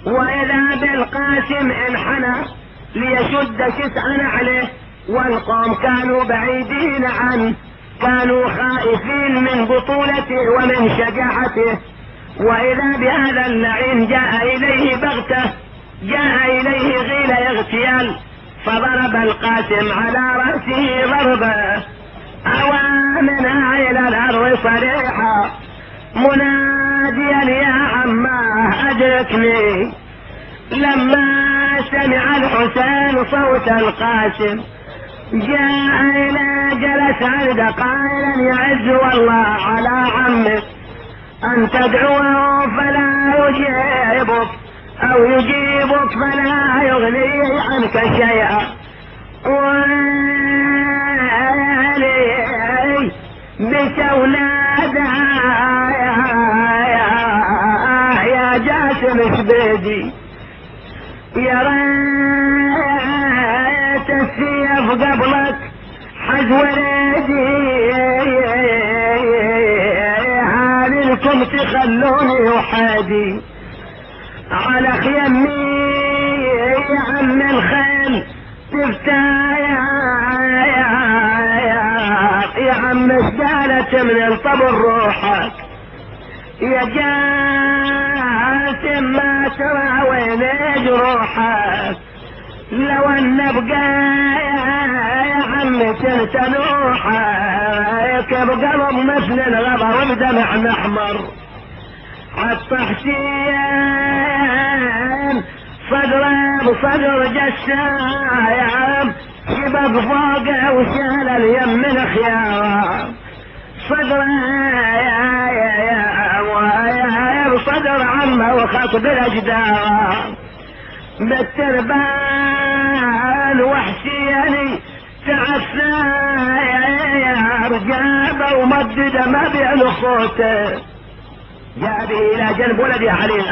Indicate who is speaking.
Speaker 1: واذا بالقاسم انحنى ليشد شسعا عليه، والقوم كانوا بعيدين عنه، كانوا خائفين من بطولته ومن شجاعته. واذا بهذا اللعين جاء اليه بغته، جاء اليه غيل اغتيال، فضرب القاسم على رأسه ضربه اوى منها الى الارض صريحا مناديا يا عماه ادركني. لما سمع الحسين صوت القاسم جاء الى جلس عند قائلا يعز والله على عمك ان تدعوه فلا يجيبك او يجيبك فلا يغني عنك شيئا، ولي بتولاده يا جاسم شبيدي، يا ريت السيف قبلك حز ولدي، هانلكم تخلوني وحادي على خيمي يا عم الخيل تفتايا يا عم اشتالت من الطبر روحك يا جاسم ما ترى وين جروحك، لو ان بقى يا عم تنسى نوحك بقلب مثل الغبر بدمع محمر عالطحشين صدره بصدر جسايم شبك فوقه وشال اليم من خياره صدره بصدر عمه وخطب الاجدار بالتربان وحشيني تعسى رجابه ومدده ما بين صوته جاء به الى جنب ولدي علي